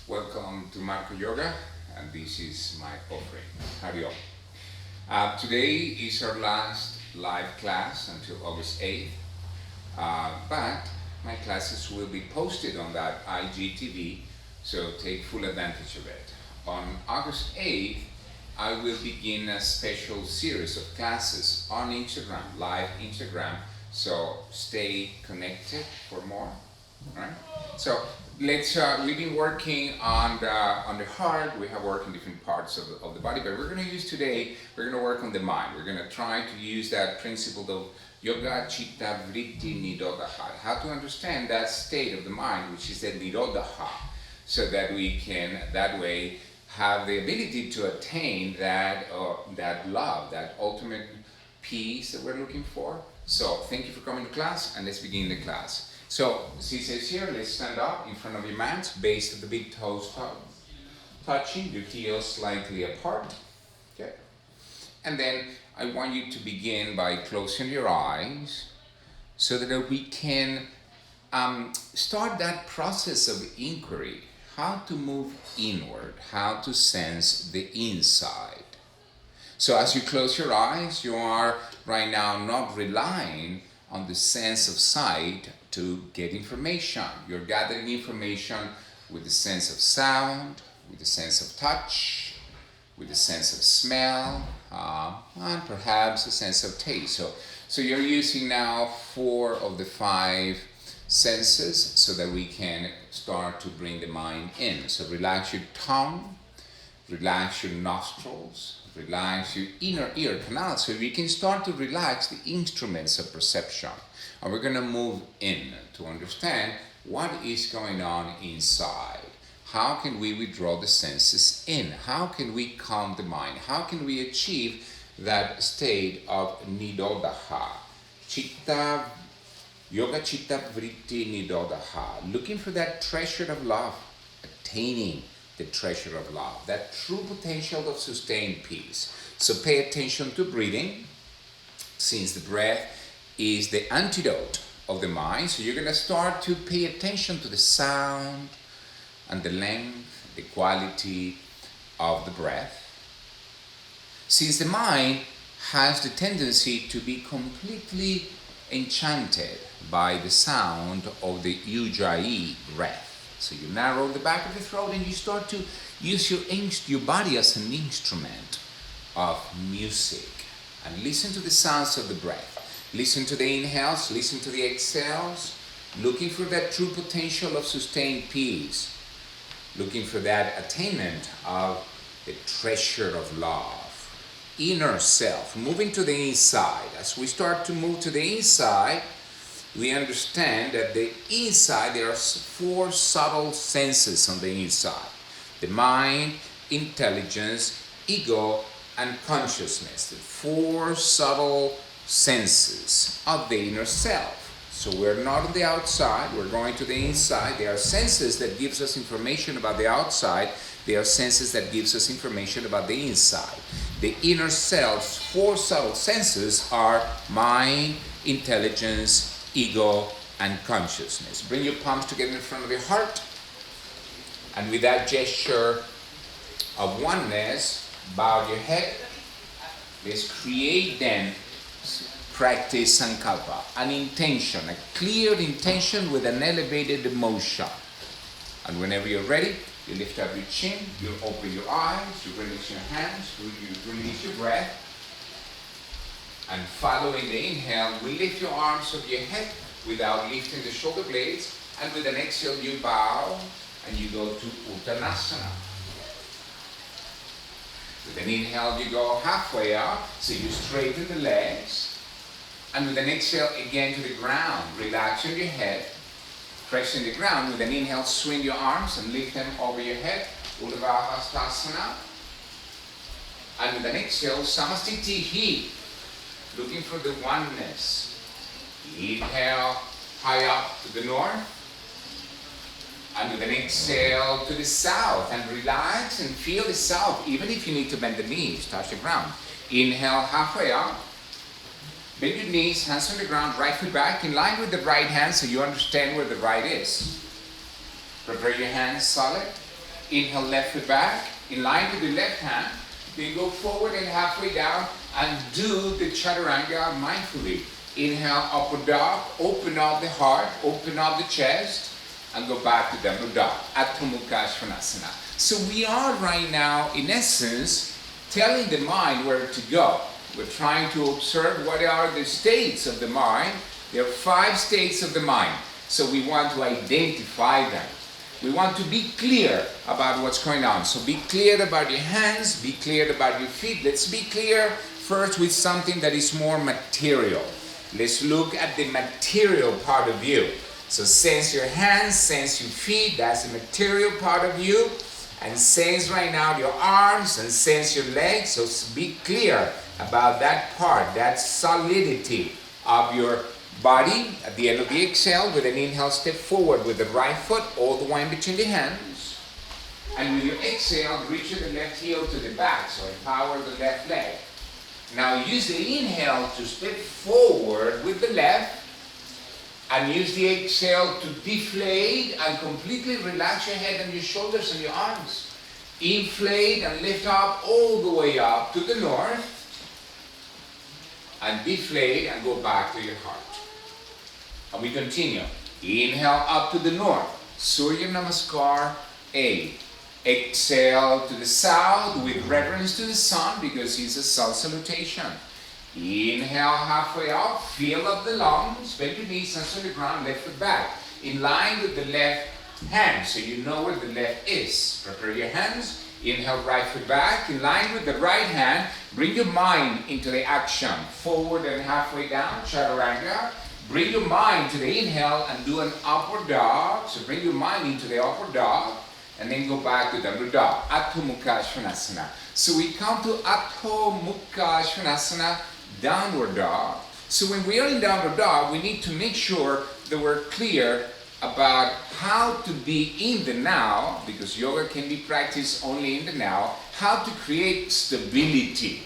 Welcome to Marco Yoga, and this is my offering. Howdy all. Today is our last live class until August 8th, but my classes will be posted on that IGTV, so take full advantage of it. On August 8th, I will begin a special series of classes on Instagram, live Instagram, so stay connected for more. Right? So we've been working on the heart. We have worked in different parts of the body, but we're going to work on the mind. We're going to try to use that principle of yoga, chitta, vritti, nirodha, how to understand that state of the mind, which is the nirodha, so that we can that way have the ability to attain that love, that ultimate peace that we're looking for. So thank you for coming to class, and let's begin the class. So, she says here, let's stand up in front of your mat, base of the big toes touching, your heels slightly apart. Okay. And then I want you to begin by closing your eyes so that we can start that process of inquiry, how to move inward, how to sense the inside. So as you close your eyes, you are right now not relying on the sense of sight to get information. You're gathering information with the sense of sound, with the sense of touch, with the sense of smell, and perhaps a sense of taste. So you're using now 4 of the 5 senses so that we can start to bring the mind in. So relax your tongue, relax your nostrils, relax your inner ear canal so we can start to relax the instruments of perception. And we're going to move in to understand what is going on inside. How can we withdraw the senses in? How can we calm the mind? How can we achieve that state of Nirodha? Chitta, Yoga Chitta Vritti Nirodha. Looking for that treasure of love, attaining the treasure of love, that true potential of sustained peace. So pay attention to breathing, since the breath is the antidote of the mind. So you're going to start to pay attention to the sound and the length, the quality of the breath. Since the mind has the tendency to be completely enchanted by the sound of the ujjayi breath. So you narrow the back of the throat and you start to use your body as an instrument of music. And listen to the sounds of the breath. Listen to the inhales, listen to the exhales, looking for that true potential of sustained peace, looking for that attainment of the treasure of love, inner self, moving to the inside. As we start to move to the inside, we understand that the inside, there are 4 subtle senses on the inside. The mind, intelligence, ego, and consciousness. The 4 subtle senses of the inner self. So we're not on the outside, we're going to the inside. There are senses that gives us information about the outside. There are senses that gives us information about the inside. The inner self's 4 subtle senses are mind, intelligence, ego, and consciousness. Bring your palms together in front of your heart, and with that gesture of oneness, bow your head. Let's create then, practice sankalpa, an intention, a clear intention with an elevated emotion. And whenever you're ready, you lift up your chin, you open your eyes, you release your hands, you release your breath. And following the inhale, we lift your arms of your head without lifting the shoulder blades. And with an exhale, you bow and you go to Uttanasana. With an inhale, you go halfway up, so you straighten the legs. And with an exhale, again to the ground, relaxing your head, pressing the ground. With an inhale, swing your arms and lift them over your head, Urdhva Hastasana. And with an exhale, Samastitihi, looking for the oneness. Inhale, high up to the north. And with an exhale to the south, and relax and feel the south, even if you need to bend the knees, touch the ground. Inhale, halfway up. Bend your knees, hands on the ground, right foot back, in line with the right hand so you understand where the right is. Prepare your hands solid. Inhale, left foot back, in line with the left hand. Then go forward and halfway down and do the chaturanga mindfully. Inhale, upward dog, open up the heart, open up the chest, and go back to Dhamma Dog, Adho Mukha Svanasana. So we are right now, in essence, telling the mind where to go. We're trying to observe what are the states of the mind. There are 5 states of the mind. So we want to identify them. We want to be clear about what's going on. So be clear about your hands, be clear about your feet. Let's be clear first with something that is more material. Let's look at the material part of you. So sense your hands, sense your feet, that's the material part of you. And sense right now your arms and sense your legs. So be clear about that part, that solidity of your body. At the end of the exhale, with an inhale, step forward with the right foot all the way in between the hands. And with your exhale, reach the left heel to the back, so empower the left leg. Now use the inhale to step forward with the left, and use the exhale to deflate and completely relax your head and your shoulders and your arms. Inflate and lift up all the way up to the north, and deflate and go back to your heart. And we continue. Inhale up to the north, Surya Namaskar A. Exhale to the south with reverence to the sun because it's a sun salutation. Inhale halfway up, feel up the lungs, bend your knees, hands on the ground, left foot back. In line with the left hand, so you know where the left is. Prepare your hands. Inhale, right foot back. In line with the right hand, bring your mind into the action. Forward and halfway down, chaturanga. Bring your mind to the inhale and do an upward dog. So bring your mind into the upward dog and then go back to Dhamma Dog, Adho Mukha Svanasana. So we come to Adho Mukha Svanasana, downward dog. So when we are in downward dog, we need to make sure that we're clear about how to be in the now, because yoga can be practiced only in the now, how to create stability,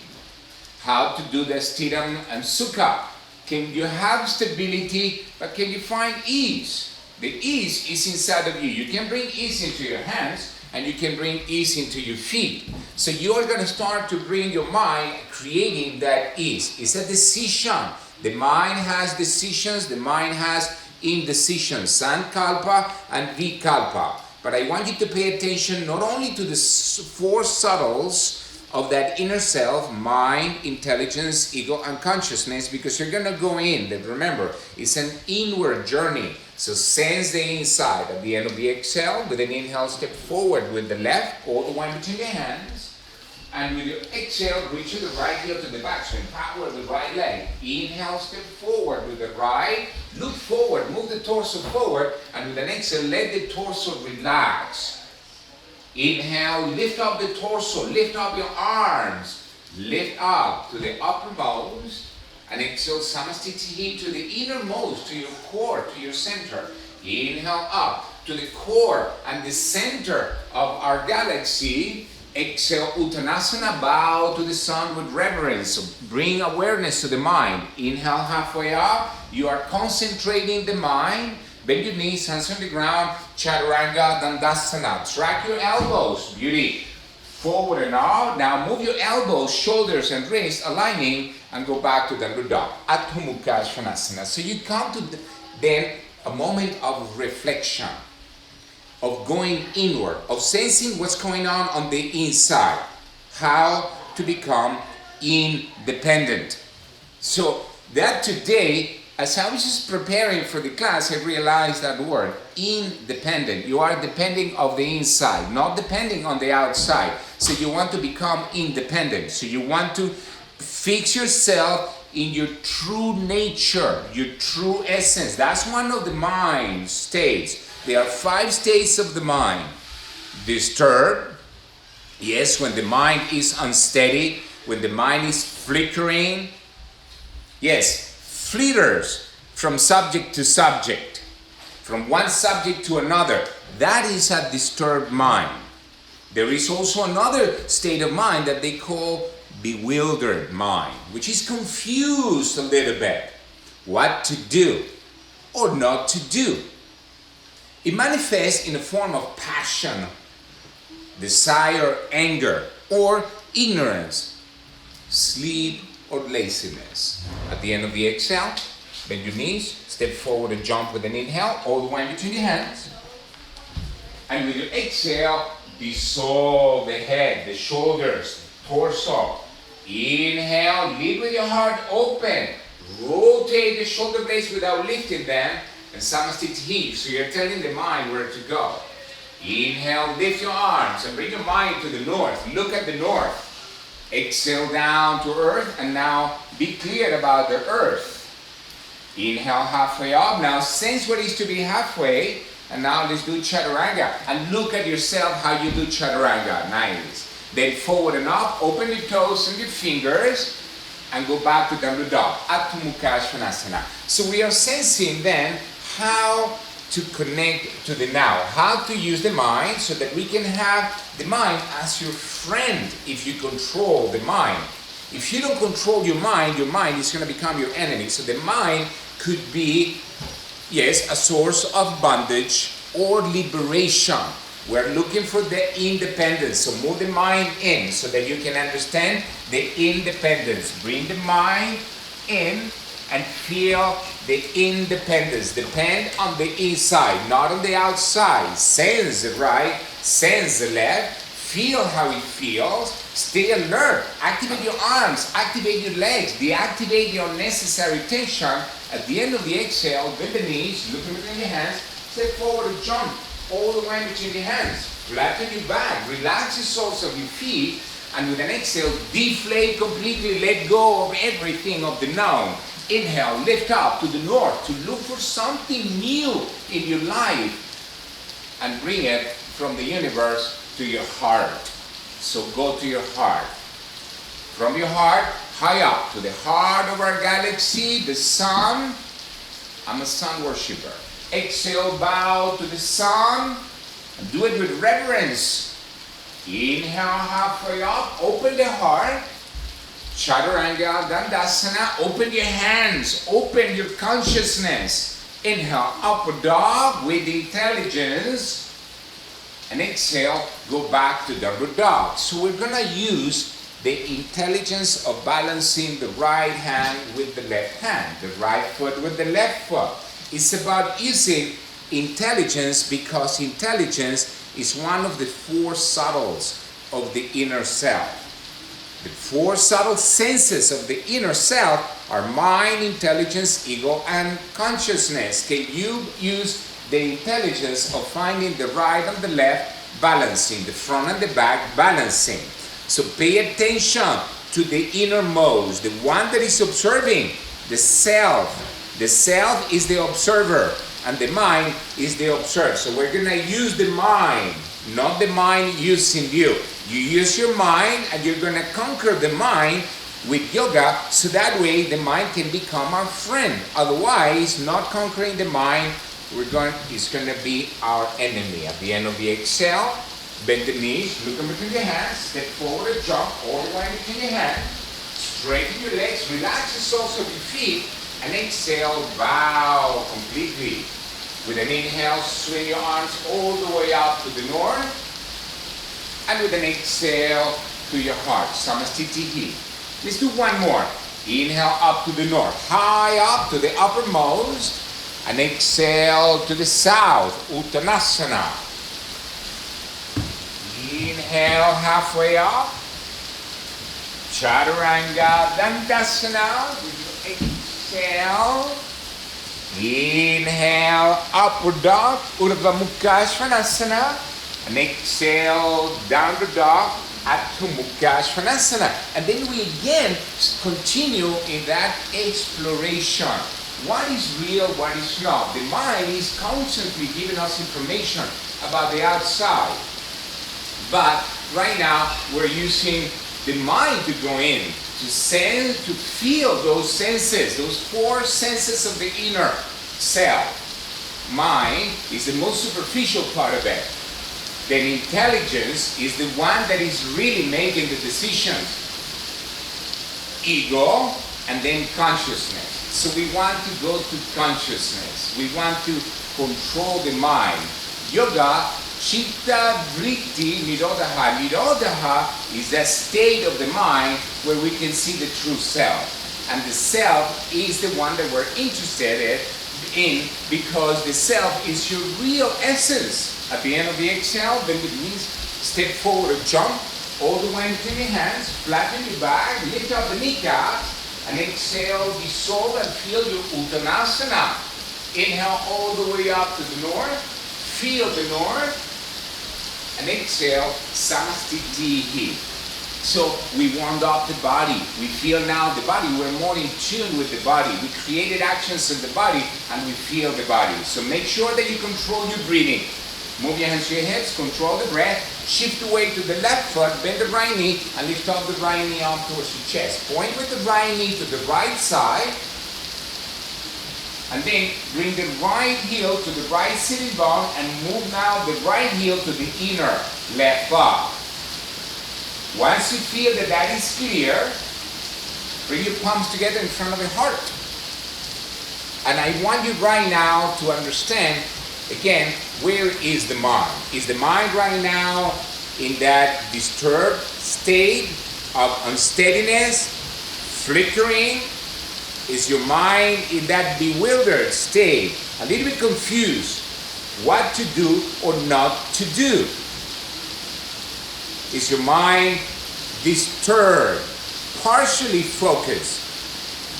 how to do the sthiram and sukha. Can you have stability, but can you find ease? The ease is inside of you. You can bring ease into your hands, and you can bring ease into your feet. So you are going to start to bring your mind creating that ease. It's a decision. The mind has decisions. The mind has indecisions, sankalpa and vikalpa. But I want you to pay attention not only to the 4 subtles of that inner self, mind, intelligence, ego, and consciousness, because you're going to go in. Remember, it's an inward journey. So sense the inside. At the end of the exhale, with an inhale, step forward with the left, all the way between the hands. And with your exhale, reach the right heel to the back. So empower the right leg. Inhale, step forward with the right. Look forward, move the torso forward. And with an exhale, let the torso relax. Inhale, lift up the torso, lift up your arms, lift up to the uppermost, and exhale, samastiti to the innermost, to your core, to your center. Inhale up to the core and the center of our galaxy. Exhale, Uttanasana, bow to the sun with reverence. So bring awareness to the mind. Inhale, halfway up, you are concentrating the mind. Bend your knees, hands on the ground, chaturanga, dandasana. Track your elbows, beauty. Forward and out. Now move your elbows, shoulders, and wrists, aligning, and go back to Dhamma Dog, Adho Mukha Svanasana. So you come to then a moment of reflection, of going inward, of sensing what's going on the inside, how to become independent. So that today, as I was just preparing for the class, I realized that word, independent. You are depending of the inside, not depending on the outside. So you want to become independent. So you want to fix yourself in your true nature, your true essence. That's one of the mind states. There are 5 states of the mind. Disturbed, yes, when the mind is unsteady, when the mind is flickering. Yes, flitters from subject to subject, from one subject to another. That is a disturbed mind. There is also another state of mind that they call bewildered mind, which is confused a little bit. What to do or not to do. It manifests in a form of passion, desire, anger, or ignorance, sleep, or laziness. At the end of the exhale, bend your knees, step forward and jump with an inhale, all the way between your hands. And with your exhale, dissolve the head, the shoulders, torso. Inhale, lead with your heart open. Rotate the shoulder blades without lifting them. And Samastiti. So you're telling the mind where to go. Inhale, lift your arms and bring your mind to the north. Look at the north. Exhale down to earth, and now be clear about the earth. Inhale halfway up. Now sense what is to be halfway. And now let's do chaturanga. And look at yourself how you do chaturanga. Nice. Then forward and up. Open your toes and your fingers. And go back to Dhamma Dog. Adho Mukha Svanasana. So we are sensing then how to connect to the now. How to use the mind so that we can have the mind as your friend if you control the mind. If you don't control your mind is going to become your enemy. So the mind could be, yes, a source of bondage or liberation. We're looking for the independence. So move the mind in so that you can understand the independence. Bring the mind in and feel the independence. Depend on the inside, not on the outside. Sense the right, sense the left. Feel how it feels. Stay alert. Activate your arms. Activate your legs. Deactivate the unnecessary tension. At the end of the exhale, bend the knees. Look between your hands. Step forward and jump all the way between your hands. Flatten your back. Relax the soles of your feet. And with an exhale, deflate completely. Let go of everything of the known. Inhale, lift up to the north to look for something new in your life. And bring it from the universe to your heart. So go to your heart. From your heart, high up to the heart of our galaxy, the sun. I'm a sun worshipper. Exhale, bow to the sun. And do it with reverence. Inhale, halfway up. Open the heart. Chaturanga, Dandasana. Open your hands. Open your consciousness. Inhale, upward dog with intelligence. And exhale, go back to downward dog. So we're going to use the intelligence of balancing the right hand with the left hand, the right foot with the left foot. It's about using intelligence because intelligence is one of the four subtles of the inner self. The four subtle senses of the inner self are mind, intelligence, ego, and consciousness. Can you use the intelligence of finding the right and the left, balancing, the front and the back, balancing. So pay attention to the innermost, the one that is observing, the self. The self is the observer, and the mind is the observed. So we're going to use the mind, not the mind using you. You use your mind, and you're going to conquer the mind with yoga, so that way the mind can become our friend. Otherwise, not conquering the mind, it's going to be our enemy. At the end of the exhale, bend the knees, look in between your hands, step forward and jump all the way between your hands. Straighten your legs, relax the soles of your feet, and exhale, bow completely. With an inhale, swing your arms all the way up to the north, and with an exhale to your heart, Samastiti. Let's do one more. Inhale up to the north, high up to the uppermost, and exhale to the south, Uttanasana. Inhale halfway up, Chaturanga Dandasana. Exhale. Inhale, upward dog, Urdhva Mukha Svanasana. And exhale, downward dog, Adho Mukha Svanasana. And then we again continue in that exploration. What is real, what is not? The mind is constantly giving us information about the outside. But right now, we're using the mind to go in, to sense, to feel those senses, those four senses of the inner self. Mind is the most superficial part of it. Then intelligence is the one that is really making the decisions. Ego, and then consciousness. So we want to go to consciousness. We want to control the mind. Yoga Chitta, Vritti, Nirodha. Nirodha is the state of the mind where we can see the true self. And the self is the one that we're interested in because the self is your real essence. At the end of the exhale, then it means step forward or jump all the way into your hands, flatten your back, lift up the kneecaps, and exhale, dissolve and feel your Uttanasana. Inhale all the way up to the north, feel the north, and exhale, Samastitihi. So we warmed up the body. We feel now the body. We're more in tune with the body. We created actions in the body and we feel the body. So make sure that you control your breathing. Move your hands to your hips, control the breath, shift the weight to the left foot, bend the right knee, and lift up the right knee up towards your chest. Point with the right knee to the right side, and then bring the right heel to the right sitting bone, and move now the right heel to the inner left thigh. Once you feel that that is clear, bring your palms together in front of the heart. And I want you right now to understand, again, where is the mind? Is the mind right now in that disturbed state of unsteadiness, flickering? Is your mind in that bewildered state, a little bit confused, what to do or not to do? Is your mind disturbed, partially focused?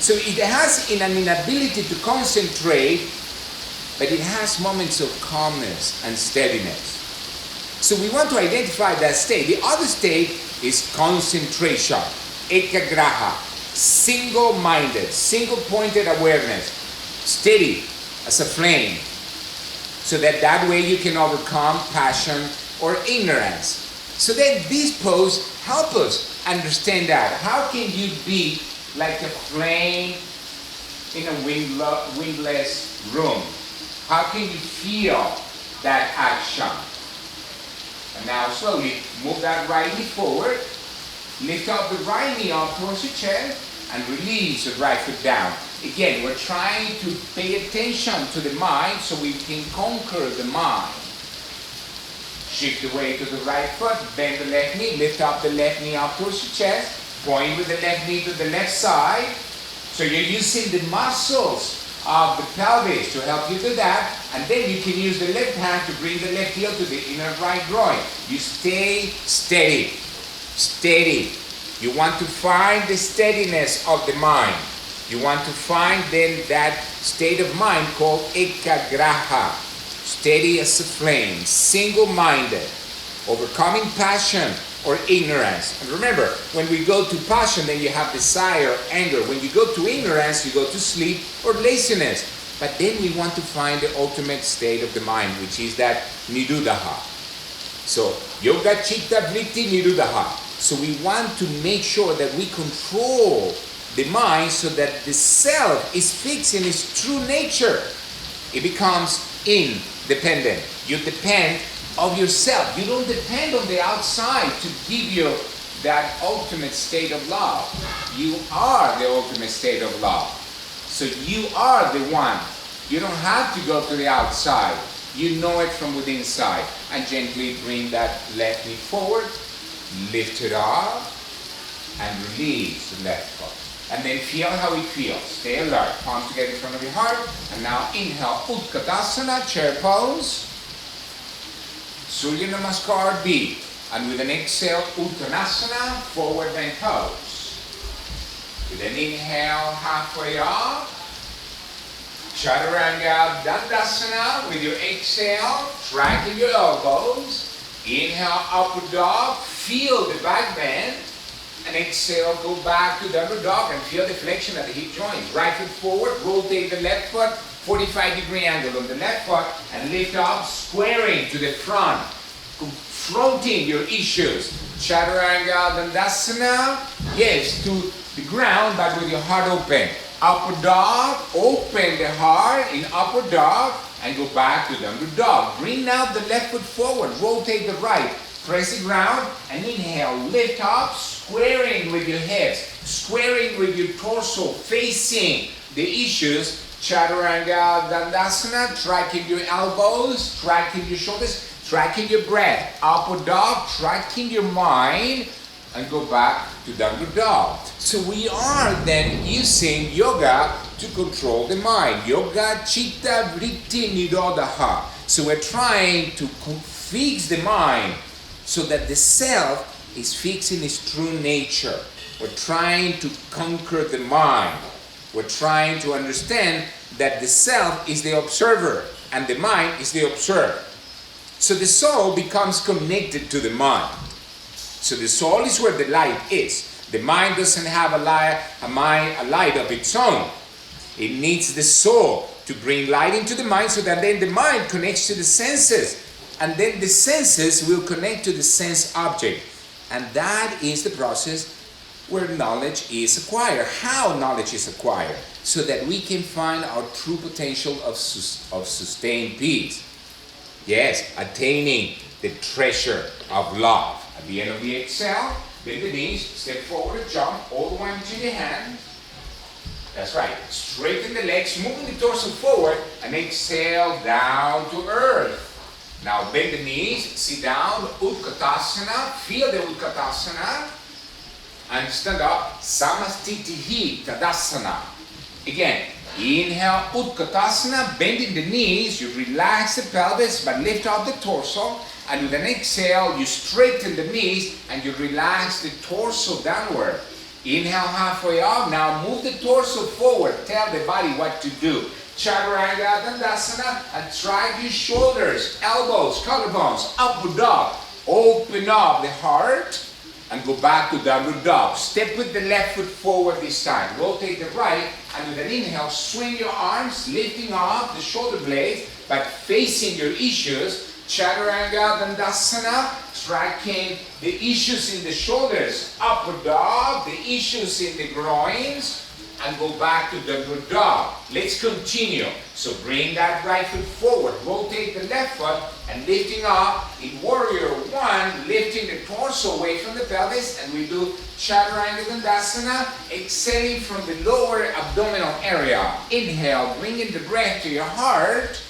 So it has an inability to concentrate, but it has moments of calmness and steadiness. So we want to identify that state. The other state is concentration, ekagraha, single-minded, single-pointed awareness, steady as a flame, so that way you can overcome passion or ignorance. So then this pose helps us understand that. How can you be like a flame in a windless room? How can you feel that action? And now slowly move that right knee forward, lift up the right knee up towards your chest, and release the right foot down. Again, we're trying to pay attention to the mind so we can conquer the mind. Shift the weight to the right foot, bend the left knee, lift up the left knee up towards your chest, point with the left knee to the left side. So you're using the muscles of the pelvis to help you do that, and then you can use the left hand to bring the left heel to the inner right groin. You stay steady, steady. You want to find the steadiness of the mind. You want to find then that state of mind called ekagraha, steady as a flame, single-minded, overcoming passion or ignorance. And remember, when we go to passion, then you have desire, anger. When you go to ignorance, you go to sleep or laziness. But then we want to find the ultimate state of the mind, which is that Nirodha. So, Yoga, Chitta, Vritti, Nirodha. So we want to make sure that we control the mind so that the self is fixed in its true nature. It becomes independent. You depend of yourself. You don't depend on the outside to give you that ultimate state of love. You are the ultimate state of love. So you are the one. You don't have to go to the outside. You know it from within inside. And gently bring that left knee forward, lift it up, and release the left foot. And then feel how it feels. Stay alert. Palms together in front of your heart. And now inhale, Utkatasana, chair pose. Surya Namaskar B. And with an exhale, Uttanasana, forward bend pose. With an inhale, halfway up. Chaturanga Dandasana. With your exhale, tracking your elbows. Inhale, upward dog. Feel the back bend. And exhale, go back to downward dog and feel the flexion at the hip joints. Right foot forward, rotate the left foot, 45-degree angle on the left foot, and lift up, squaring to the front, confronting your issues. Chaturanga Dandasana, yes, to the ground, but with your heart open. Upward dog, open the heart in upward dog, and go back to downward dog. Bring now the left foot forward, rotate the right. Press the ground and inhale, lift up, squaring with your hips, squaring with your torso, facing the issues. Chaturanga Dandasana, tracking your elbows, tracking your shoulders, tracking your breath. Upward dog, tracking your mind, and go back to downward dog. So we are then using yoga to control the mind. Yoga, Chitta, Vritti, Nirodha. So we're trying to fix the mind so that the self is fixing its true nature. We're trying to conquer the mind. We're trying to understand that the self is the observer and the mind is the observer. So the soul becomes connected to the mind. So the soul is where the light is. The mind doesn't have a light of its own. It needs the soul to bring light into the mind so that then the mind connects to the senses. And then the senses will connect to the sense object. And that is the process where knowledge is acquired. How knowledge is acquired? So that we can find our true potential of sustained peace. Yes, attaining the treasure of love. At the end of the exhale, bend the knees, step forward, jump, all the way into your hands. That's right. Straighten the legs, moving the torso forward, and exhale down to earth. Now bend the knees, sit down, Utkatasana, feel the Utkatasana, and stand up, Samastitihi Tadasana. Again, inhale, Utkatasana, bending the knees, you relax the pelvis, but lift up the torso, and with an exhale, you straighten the knees, and you relax the torso downward. Inhale halfway up, now move the torso forward, tell the body what to do. Chaturanga Dandasana, and drag your shoulders, elbows, collarbones, upward dog. Open up the heart and go back to downward dog. Step with the left foot forward this time. Rotate the right, and with an inhale, swing your arms, lifting up the shoulder blades, but facing your issues. Chaturanga Dandasana, tracking the issues in the shoulders. Upward dog, the issues in the groins. And go back to downward dog. Let's continue. So bring that right foot forward. Rotate the left foot and lifting up in warrior one, lifting the torso away from the pelvis. And we do Chaturanga Dandasana, exhaling from the lower abdominal area. Inhale, bringing the breath to your heart.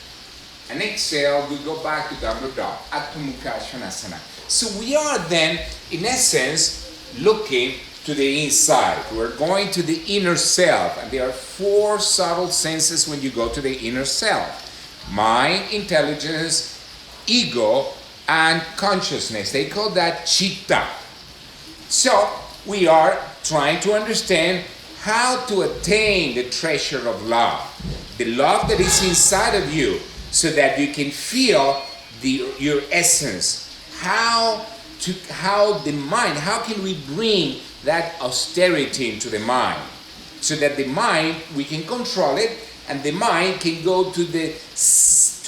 And exhale, we go back to downward dog. Adho Mukha Svanasana. So we are then, in essence, looking to the inside. We're going to the inner self, and there are 4 subtle senses when you go to the inner self: mind, intelligence, ego, and consciousness. They call that Chitta. So we are trying to understand how to attain the treasure of love, the love that is inside of you, so that you can feel your essence. How the mind, how can we bring that austerity into the mind, so that the mind, we can control it, and the mind can go to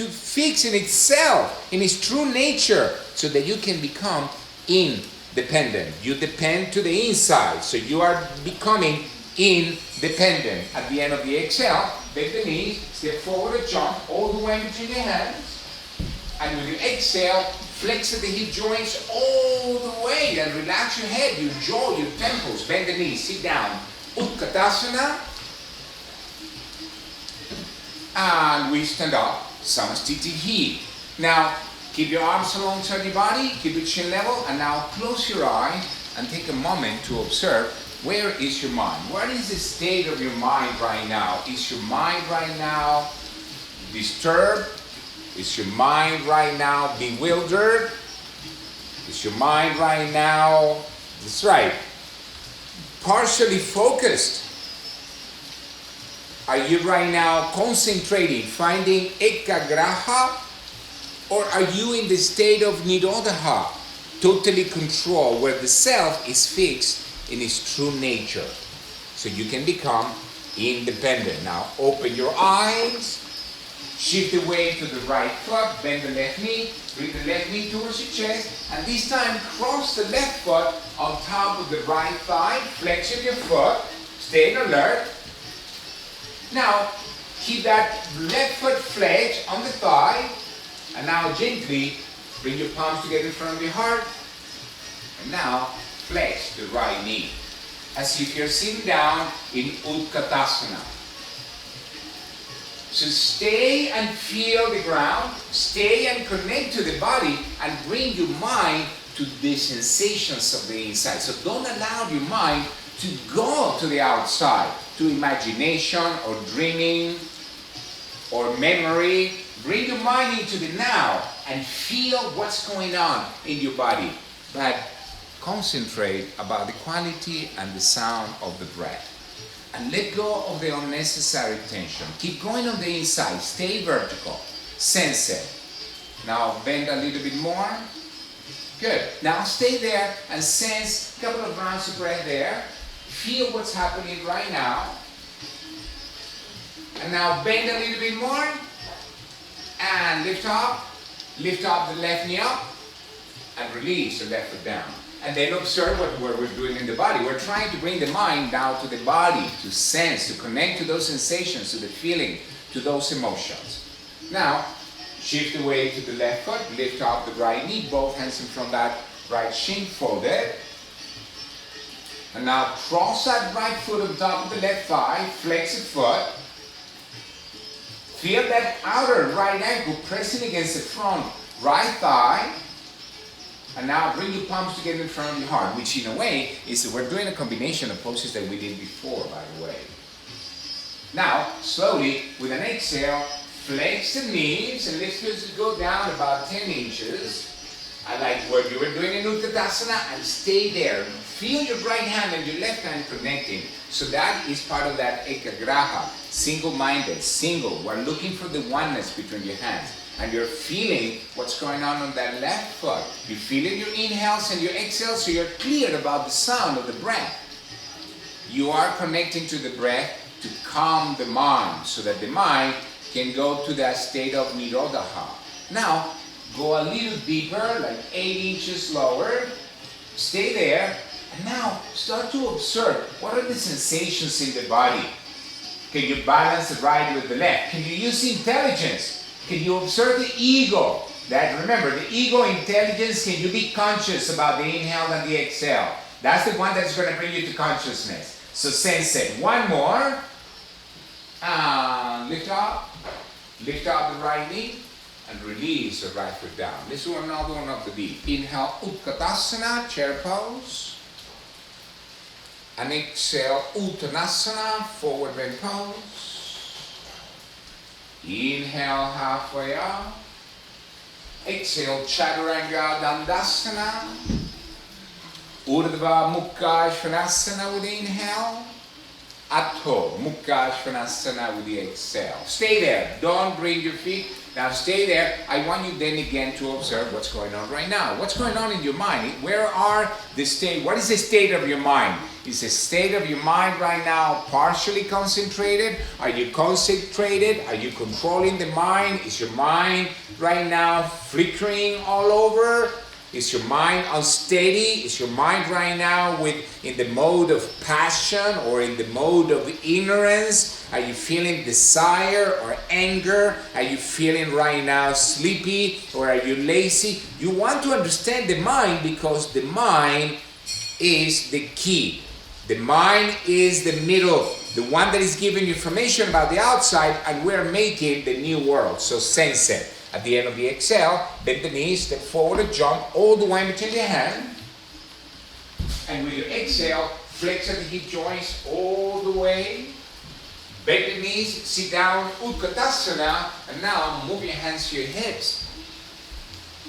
fixing itself in its true nature, so that you can become independent. You depend to the inside, so you are becoming independent. At the end of the exhale, bend the knees, step forward or jump, all the way between your hands, and with your exhale, flex the hip joints all the way and relax your head, your jaw, your temples. Bend the knees, sit down. Utkatasana. And we stand up. Samastitihi. Now, keep your arms alongside your body, keep your chin level, and now close your eyes and take a moment to observe, where is your mind? What is the state of your mind right now? Is your mind right now disturbed? Is your mind right now bewildered? Is your mind right now, that's right, partially focused? Are you right now concentrating, finding ekagraha? Or are you in the state of nirodha, totally controlled, where the self is fixed in its true nature? So you can become independent. Now open your eyes. Shift the weight to the right foot, bend the left knee, bring the left knee towards your chest, and this time cross the left foot on top of the right thigh, flex your foot, stay alert. Now, keep that left foot flexed on the thigh, and now gently bring your palms together in front of your heart, and now flex the right knee, as if you're sitting down in Utkatasana. So stay and feel the ground, stay and connect to the body, and bring your mind to the sensations of the inside. So don't allow your mind to go to the outside, to imagination or dreaming or memory. Bring your mind into the now and feel what's going on in your body. But concentrate about the quality and the sound of the breath. And let go of the unnecessary tension. Keep going on the inside. Stay vertical. Sense it. Now bend a little bit more. Good. Now stay there and sense a couple of rounds of breath there. Feel what's happening right now. And now bend a little bit more. And lift up. Lift up the left knee up. And release the left foot down. And then observe what we're doing in the body. We're trying to bring the mind down to the body, to sense, to connect to those sensations, to the feeling, to those emotions. Now, shift the weight to the left foot, lift up the right knee, both hands in front of that right shin, folded. And now cross that right foot on top of the left thigh, flex the foot. Feel that outer right ankle pressing against the front right thigh. And now bring your palms together in front of your heart, which in a way is we're doing a combination of poses that we did before, by the way. Now, slowly, with an exhale, flex the knees and let's go down about 10 inches. I like what you were doing in Utkatasana, and stay there. Feel your right hand and your left hand connecting. So that is part of that ekagraha, single-minded, single. We're looking for the oneness between your hands. And you're feeling what's going on that left foot. You're feeling your inhales and your exhales, so you're clear about the sound of the breath. You are connecting to the breath to calm the mind, so that the mind can go to that state of Nirodha. Now, go a little deeper, like 8 inches lower. Stay there. And now, start to observe what are the sensations in the body. Can you balance the right with the left? Can you use intelligence? Can you observe the ego? That, remember, the ego intelligence, can you be conscious about the inhale and the exhale? That's the one that's going to bring you to consciousness. So sense it. One more. Lift up. Lift up the right knee. And release the right foot down. Let's do another one of the deep. Inhale, Utkatasana, chair pose. And exhale, Uttanasana, forward bend pose. Inhale, halfway up. Exhale, Chaturanga Dandasana. Urdhva Mukha Svanasana with the inhale. Adho Mukha Svanasana with the exhale. Stay there. Don't bring your feet. Now stay there. I want you then again to observe what's going on right now. What's going on in your mind? Where are the state? What is the state of your mind? Is the state of your mind right now partially concentrated? Are you concentrated? Are you controlling the mind? Is your mind right now flickering all over? Is your mind unsteady? Is your mind right now in the mode of passion or in the mode of ignorance? Are you feeling desire or anger? Are you feeling right now sleepy or are you lazy? You want to understand the mind because the mind is the key. The mind is the middle, the one that is giving you information about the outside, and we're making the new world. So sense it. At the end of the exhale, bend the knees, step forward, jump all the way between your hand. And with your exhale, flex at the hip joints all the way. Bend the knees, sit down, Utkatasana, and now move your hands to your hips.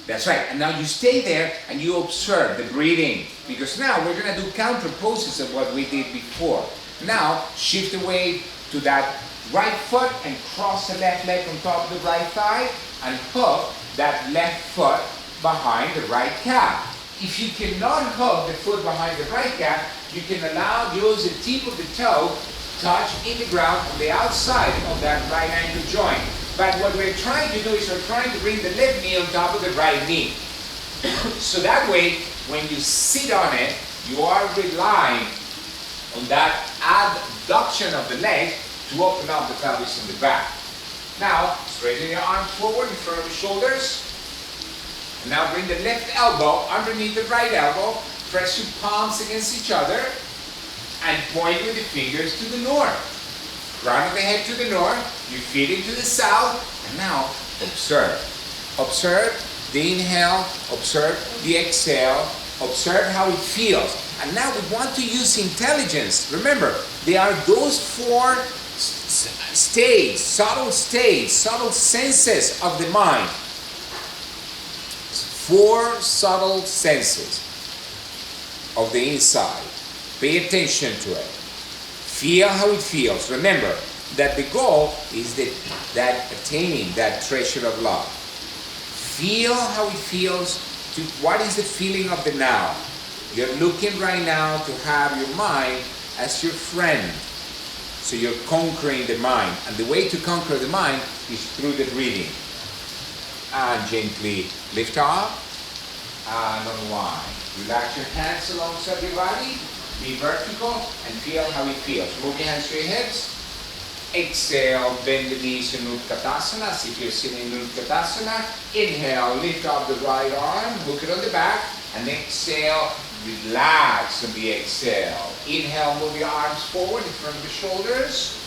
That's right. And now you stay there and you observe the breathing. Because now we're going to do counter poses of what we did before. Now, shift the weight to that right foot and cross the left leg on top of the right thigh. And hook that left foot behind the right calf. If you cannot hook the foot behind the right calf, you can use the tip of the toe touch in the ground on the outside of that right ankle joint. But what we're trying to do is we're trying to bring the left knee on top of the right knee. So that way, when you sit on it, you are relying on that abduction of the leg to open up the pelvis in the back. Now, straighten your arms forward in front of the shoulders. And now bring the left elbow underneath the right elbow. Press your palms against each other. And point with the fingers to the north. Crown of the head to the north, your feet into the south, and now observe. Observe the inhale, observe the exhale, observe how it feels. And now we want to use intelligence. Remember, there are those four states, subtle senses of the mind. Four subtle senses of the inside. Pay attention to it. Feel how it feels. Remember that the goal is that attaining that treasure of love. Feel how it feels. What is the feeling of the now? You're looking right now to have your mind as your friend. So you're conquering the mind. And the way to conquer the mind is through the breathing. And gently lift up and unwind. Relax your hands alongside your body. Be vertical and feel how it feels. Move your hands to your hips. Exhale, bend the knees in Utkatasana. As if you're sitting in Utkatasana. Inhale, lift up the right arm, hook it on the back, and exhale, relax on the exhale. Inhale, move your arms forward in front of the shoulders.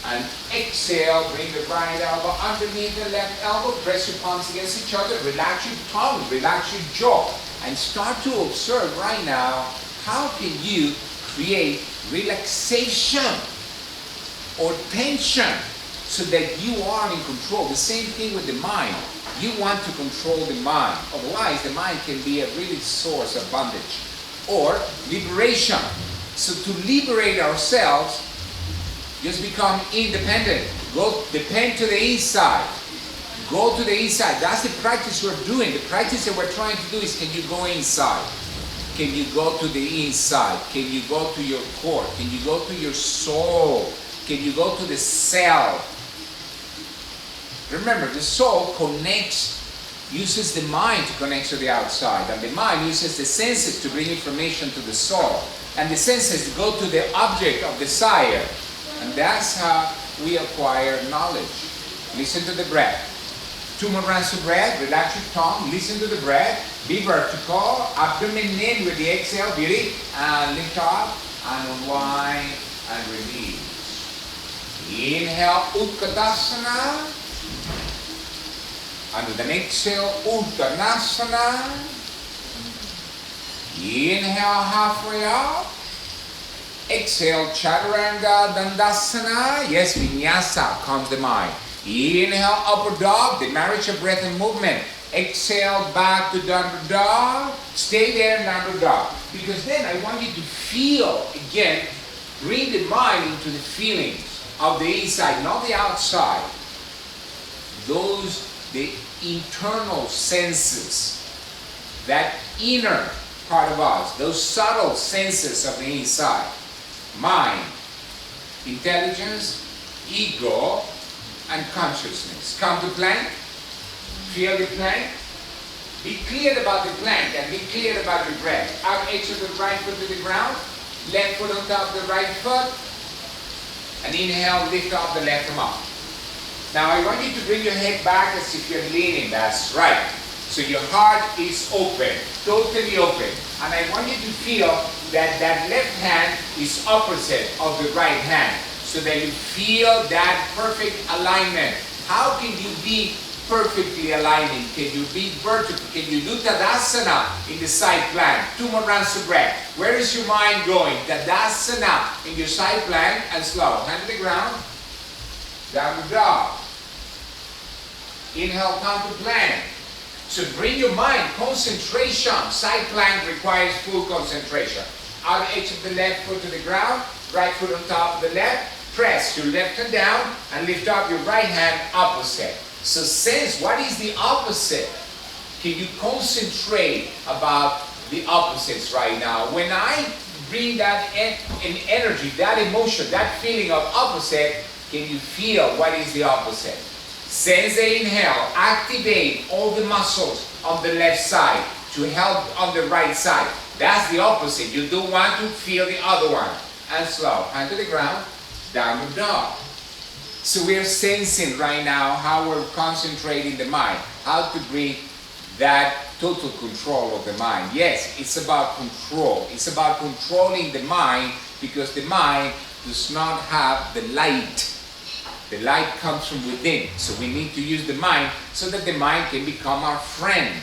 And exhale, bring the right elbow underneath the left elbow. Press your palms against each other. Relax your tongue, relax your jaw. And start to observe right now, how can you create relaxation or tension so that you are in control. The same thing with the mind. You want to control the mind. Otherwise, the mind can be a really source of bondage or liberation. So to liberate ourselves, just become independent. Go depend to the inside. Go to the inside. That's the practice we're doing. The practice that we're trying to do is, can you go inside? Can you go to the inside? Can you go to your core? Can you go to your soul? Can you go to the self? Remember, the soul uses the mind to connect to the outside, and the mind uses the senses to bring information to the soul, and the senses go to the object of desire, and that's how we acquire knowledge. Listen to the breath. 2 more rounds of breath. Relax your tongue. Listen to the breath. Be vertical. Abdomen in with the exhale. Beauty. And lift up and unwind and release. Inhale, Utkatasana. And with an exhale, Uttanasana. Inhale, halfway up. Exhale, Chaturanga Dandasana. Yes, Vinyasa calms the mind. Inhale, upper dog, the marriage of breath and movement. Exhale, back to downward dog. Stay there, downward dog. Because then I want you to feel again, bring the mind into the feelings of the inside, not the outside. The internal senses, that inner part of us, those subtle senses of the inside. Mind, intelligence, ego, and consciousness. Come to plank. Feel the plank. Be clear about the plank and be clear about your breath. Out edge of the right foot to the ground. Left foot on top of the right foot. And inhale, lift up the left arm up. Now I want you to bring your head back as if you're leaning. That's right. So your heart is open, totally open. And I want you to feel that that left hand is opposite of the right hand. So that you feel that perfect alignment. How can you be perfectly aligning? Can you be vertical? Can you do Tadasana in the side plank? 2 more rounds of breath. Where is your mind going? Tadasana in your side plank and slow. Hand to the ground. Downward dog. Inhale, come to plank. So bring your mind, concentration. Side plank requires full concentration. Outer edge of the left foot to the ground. Right foot on top of the left. Press your left hand down and lift up your right hand opposite. So sense what is the opposite. Can you concentrate about the opposites right now? When I bring that energy, that emotion, that feeling of opposite, can you feel what is the opposite? Sense the inhale, activate all the muscles on the left side to help on the right side. That's the opposite. You don't want to feel the other one. And slow, hand to the ground, downward dog. So we are sensing right now how we're concentrating the mind, how to bring that total control of the mind. Yes, it's about control. It's about controlling the mind because the mind does not have the light. The light comes from within. So we need to use the mind so that the mind can become our friend.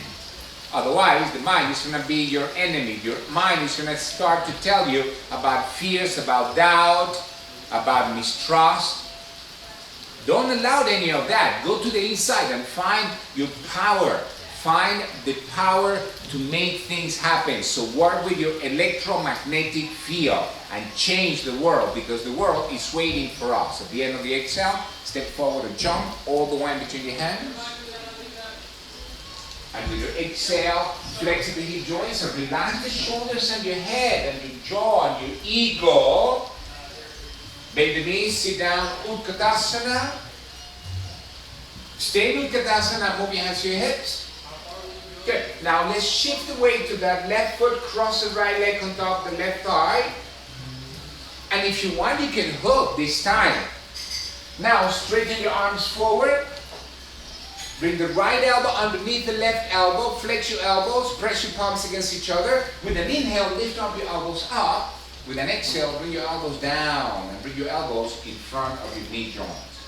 Otherwise, the mind is going to be your enemy. Your mind is going to start to tell you about fears, about doubt, about mistrust. Don't allow any of that. Go to the inside and find your power. Find the power to make things happen. So work with your electromagnetic field and change the world, because the world is waiting for us. At the end of the exhale, step forward and jump all the way in between your hands. And with your exhale, flex the hip joints and relax the shoulders and your head and your jaw and your ego. Bend the knees, sit down, Utkatasana. Stay in Utkatasana, move your hands to your hips. Good. Now let's shift the weight to that left foot, cross the right leg on top of the left thigh. And if you want, you can hook this time. Now straighten your arms forward. Bring the right elbow underneath the left elbow. Flex your elbows. Press your palms against each other. With an inhale, lift up your elbows up. With an exhale, bring your elbows down. And bring your elbows in front of your knee joints.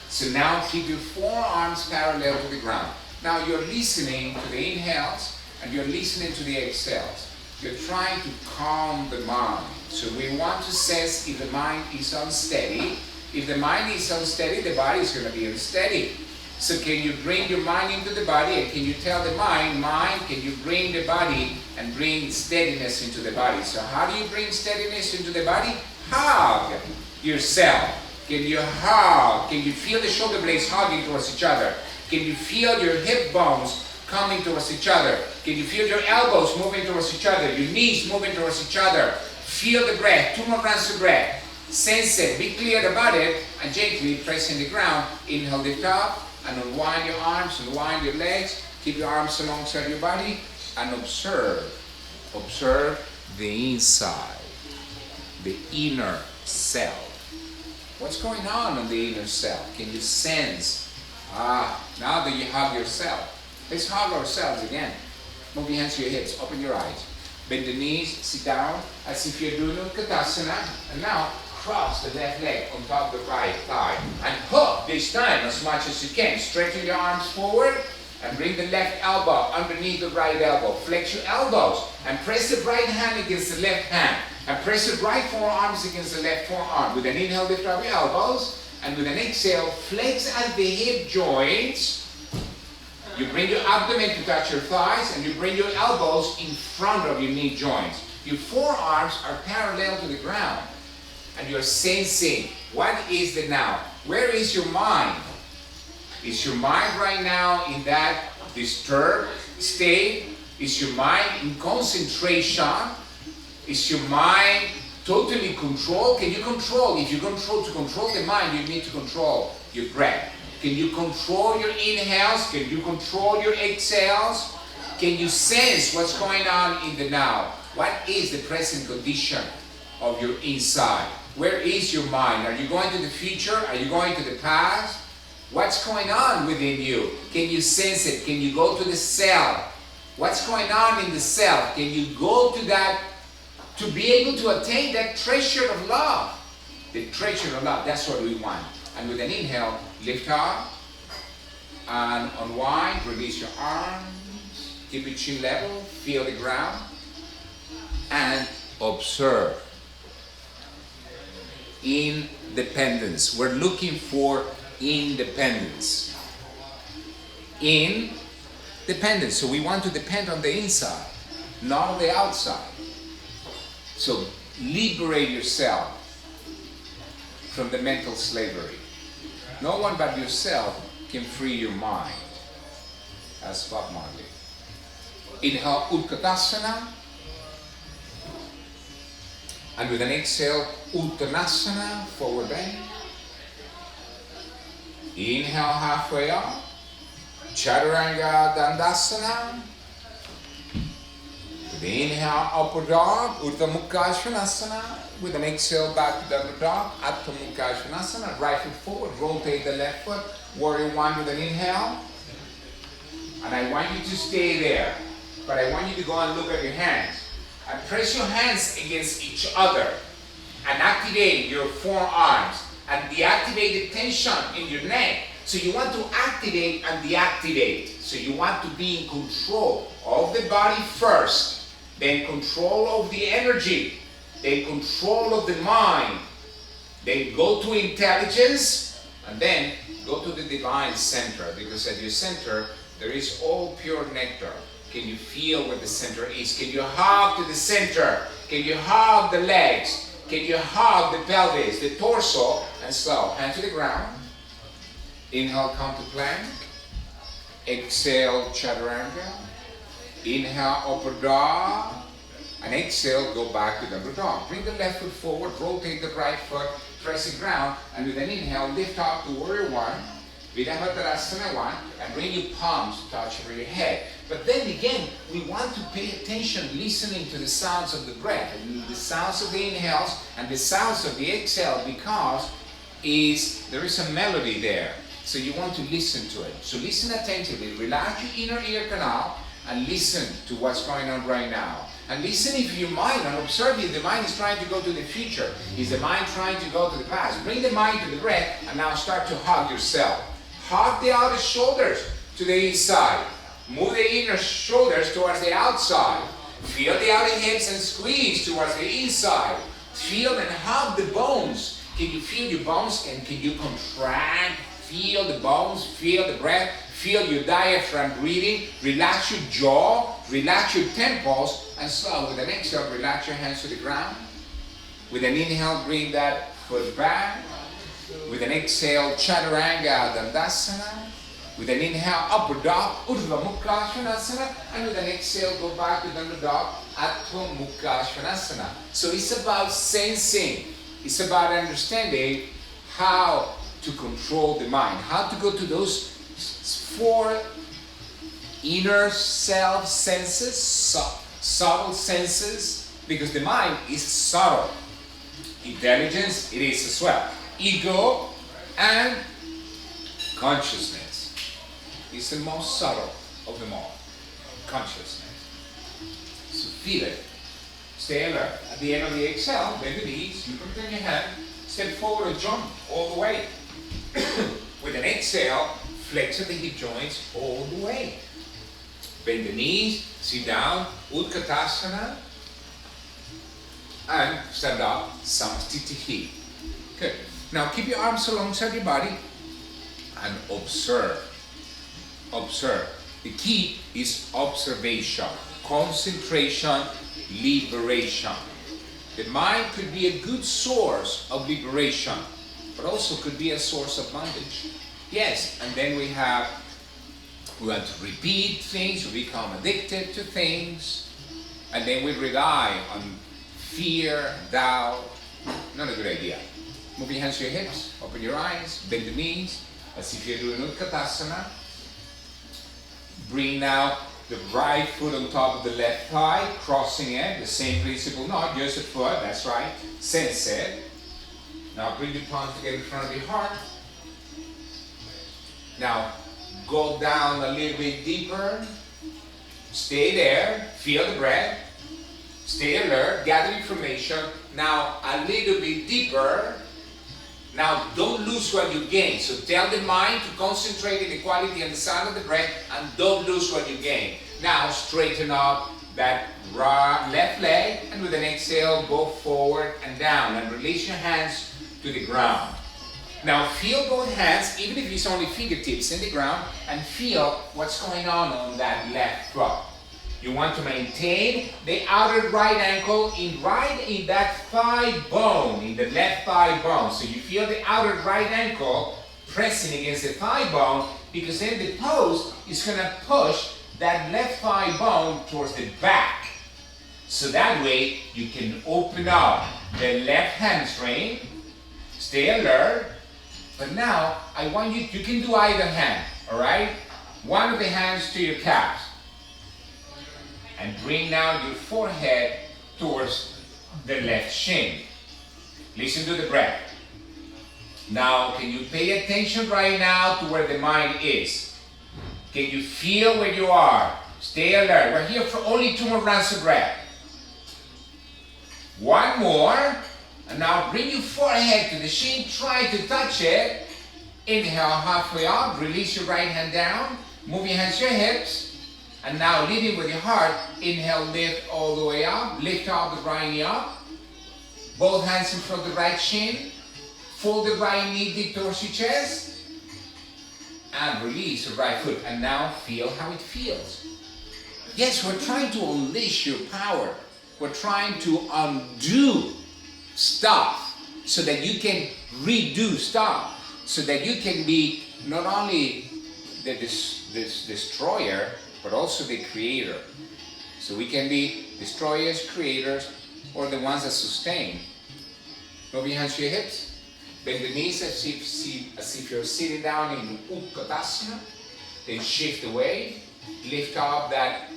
So now keep your forearms parallel to the ground. Now you're listening to the inhales and you're listening to the exhales. You're trying to calm the mind. So we want to sense if the mind is unsteady. If the mind is unsteady, the body is going to be unsteady. So can you bring your mind into the body, and can you tell the mind, can you bring the body and bring steadiness into the body? So how do you bring steadiness into the body? Hug yourself. Can you hug? Can you feel the shoulder blades hugging towards each other? Can you feel your hip bones coming towards each other? Can you feel your elbows moving towards each other? Your knees moving towards each other? Feel the breath. 2 more rounds of breath. Sense it. Be clear about it. And gently pressing the ground. Inhale, lift up. And unwind your arms. Unwind your legs. Keep your arms alongside your body. And observe. Observe the inside. The inner self. What's going on in the inner self? Can you sense? Now that you hug yourself, let's hug ourselves again. Move your hands to your hips, open your eyes. Bend the knees, sit down as if you're doing Utkatasana. And now cross the left leg on top of the right thigh. And hook this time as much as you can. Straighten your arms forward and bring the left elbow underneath the right elbow. Flex your elbows and press the right hand against the left hand. And press the right forearms against the left forearm. With an inhale, lift up your elbows. And with an exhale, flex at the hip joints. You bring your abdomen to touch your thighs, and you bring your elbows in front of your knee joints. Your forearms are parallel to the ground. And you're sensing, what is the now? Where is your mind? Is your mind right now in that disturbed state? Is your mind in concentration? Is your mind totally controlled? Can you control? If you to control the mind, you need to control your breath. Can you control your inhales? Can you control your exhales? Can you sense what's going on in the now? What is the present condition of your inside? Where is your mind? Are you going to the future? Are you going to the past? What's going on within you? Can you sense it? Can you go to the self? What's going on in the self? Can you go to that to be able to attain that treasure of love? The treasure of love, that's what we want. And with an inhale, lift up and unwind, release your arms, keep your chin level, feel the ground, and observe. Independence. We're looking for independence. Independence. So we want to depend on the inside, not on the outside. So liberate yourself from the mental slavery. No one but yourself can free your mind. That's Bob Marley. Inhale, Utkatasana. And with an exhale, Uttanasana, forward bend. Inhale, halfway up. Chaturanga Dandasana. With the inhale, upward dog, Uddha Mukha Svanasana. With an exhale, back to downward dog, Adho Mukha Svanasana. Right foot forward, rotate the left foot. Warrior one with an inhale. And I want you to stay there. But I want you to go and look at your hands. And press your hands against each other. and activate your forearms and deactivate the tension in your neck. So you want to activate and deactivate. So you want to be in control of the body first, then control of the energy, then control of the mind, then go to intelligence, and then go to the divine center, because at your center there is all pure nectar. Can you feel where the center is? Can you hug to the center? Can you hug the legs? Can you hug the pelvis, the torso? And slow, hand to the ground. Inhale, come to plank. Exhale, chaturanga. Inhale, upper dog. And exhale, go back to downward dog. Bring the left foot forward, rotate the right foot, press the ground, and with an inhale, lift up to warrior one, Virabhadrasana one, and bring your palms to touch over your head. But then again, we want to pay attention, listening to the sounds of the breath, and the sounds of the inhales and the sounds of the exhale, because there is a melody there. So you want to listen to it. So listen attentively, relax your inner ear canal, and listen to what's going on right now. And listen if your mind, and observe if the mind is trying to go to the future. Is the mind trying to go to the past? Bring the mind to the breath, and now start to hug yourself. Hug the outer shoulders to the inside. Move the inner shoulders towards the outside. Feel the outer hips and squeeze towards the inside. Feel and hug the bones. Can you feel your bones? And can you contract? Feel the bones, feel the breath, feel your diaphragm breathing, relax your jaw, relax your temples, and slow. With an exhale, relax your hands to the ground. With an inhale, bring that foot back. With an exhale, chaturanga dandasana. With an inhale, upper dog, urdhva mukha svanasana. And with an exhale, go back to downward dog, adho mukha svanasana. So it's about sensing. It's about understanding how to control the mind, how to go to those 4 inner self senses, subtle senses, because the mind is subtle. Intelligence, it is as well. Ego and consciousness is the most subtle of them all. Consciousness. So feel it. Stay alert. At the end of the exhale, bend the knees, you can turn your hand, step forward or jump all the way. With an exhale, flex the hip joints all the way. Bend the knees, sit down, Utkatasana, and stand up, Samastitihi. Good. Now keep your arms alongside your body and observe. Observe. The key is observation, concentration, liberation. The mind could be a good source of liberation, but also could be a source of bondage. Yes, and then we want to repeat things, we become addicted to things, and then we rely on fear, doubt. Not a good idea. Move your hands to your hips, open your eyes, bend the knees, as if you're doing Utkatasana. Bring now the right foot on top of the left thigh, crossing it, the same principle, not just a foot, that's right, sense it. Now bring the palms together in front of your heart. Now go down a little bit deeper. Stay there, feel the breath. Stay alert, gather information. Now a little bit deeper. Now don't lose what you gain. So tell the mind to concentrate in the quality and the sound of the breath, and don't lose what you gain. Now straighten up that left leg, and with an exhale go forward and down, and release your hands to the ground. Now feel both hands, even if it's only fingertips in the ground, and feel what's going on that left foot. You want to maintain the outer right ankle in that thigh bone, in the left thigh bone. So you feel the outer right ankle pressing against the thigh bone, because then the pose is going to push that left thigh bone towards the back. So that way you can open up the left hamstring. Stay alert. But now I want you can do either hand, all right? One of the hands to your calves. And bring now your forehead towards the left shin. Listen to the breath. Now, can you pay attention right now to where the mind is? Can you feel where you are? Stay alert. We're here for only 2 more rounds of breath. One more. And now bring your forehead to the shin, try to touch it. Inhale halfway up, release your right hand down, move your hands to your hips. And now leading with your heart, inhale, lift all the way up, lift up the right knee up. Both hands in front of the right shin, fold the right knee deep towards your chest. And release the right foot. And now feel how it feels. Yes, we're trying to unleash your power. We're trying to undo stuff so that you can redo stuff. So that you can be not only the destroyer, but also the creator. So we can be destroyers, creators, or the ones that sustain. Move your hands to your hips. Bend the knees as if you're sitting down in Utkatasana. Then shift away. Lift up that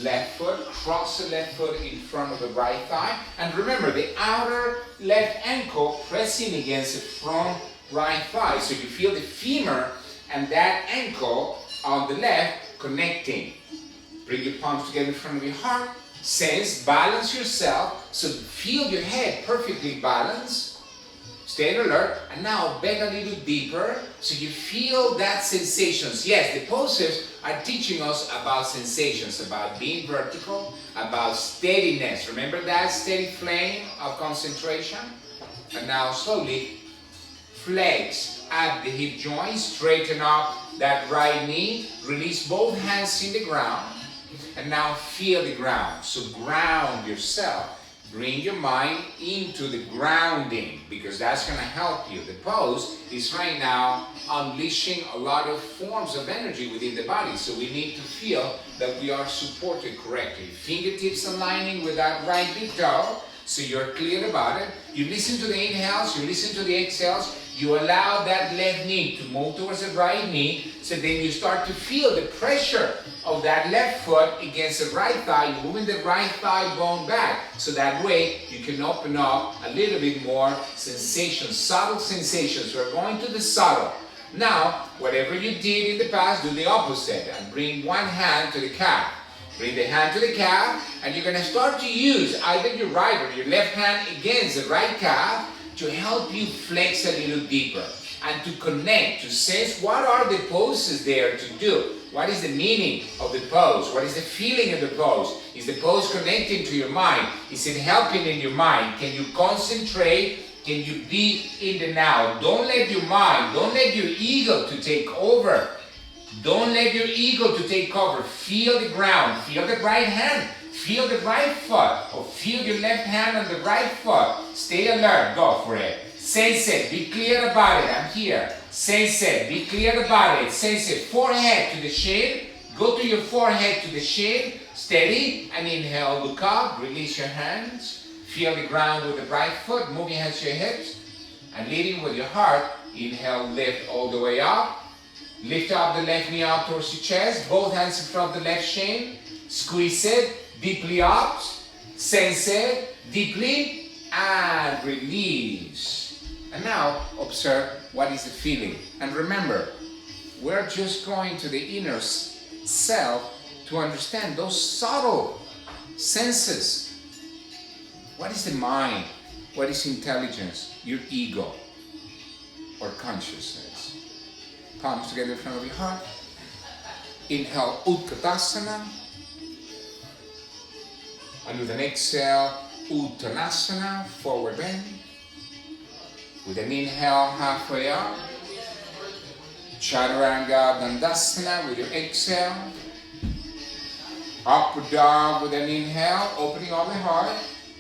left foot. Cross the left foot in front of the right thigh. And remember, the outer left ankle pressing against the front right thigh. So you feel the femur and that ankle on the left connecting. Bring your palms together in front of your heart. Sense, balance yourself. So feel your head perfectly balanced. Stay alert. And now bend a little deeper so you feel that sensations. Yes, the poses are teaching us about sensations, about being vertical, about steadiness. Remember that steady flame of concentration? And now slowly flex at the hip joint, straighten up that right knee, release both hands in the ground, and now feel the ground. So ground yourself. Bring your mind into the grounding, because that's going to help you. The pose is right now unleashing a lot of forms of energy within the body, so we need to feel that we are supported correctly. Fingertips aligning with that right big toe, so you're clear about it. You listen to the inhales, you listen to the exhales. You allow that left knee to move towards the right knee, so then you start to feel the pressure of that left foot against the right thigh. You're moving the right thigh bone back, so that way you can open up a little bit more sensations, subtle sensations. We're going to the subtle. Now, whatever you did in the past, do the opposite and bring one hand to the calf. Bring the hand to the calf, and you're going to start to use either your right or your left hand against the right calf to help you flex a little deeper and to connect, to sense what are the poses there to do. What is the meaning of the pose? What is the feeling of the pose? Is the pose connecting to your mind? Is it helping in your mind? Can you concentrate? Can you be in the now? Don't let your mind, don't let your ego to take over. Don't let your ego to take over. Feel the ground. Feel the right hand. Feel the right foot. Or feel your left hand on the right foot. Stay alert. Go for it. Sense it. Be clear about it. I'm here. Sense it. Be clear about it. Sense it. Forehead to the shin. Go to your forehead to the shin. Steady. And inhale. Look up. Release your hands. Feel the ground with the right foot. Move your hands to your hips. And leading with your heart. Inhale. Lift all the way up. Lift up the left knee up towards your chest. Both hands in front of the left shin. Squeeze it deeply up. Sense it deeply. And release. And now observe what is the feeling. And remember, we're just going to the inner self to understand those subtle senses. What is the mind? What is intelligence? Your ego or consciousness. Palms together in front of your heart. Inhale, Utkatasana. And with an exhale, Uttanasana, forward bend. With an inhale, halfway up. Chaturanga Dandasana with your exhale. Upward dog with an inhale, opening all the heart.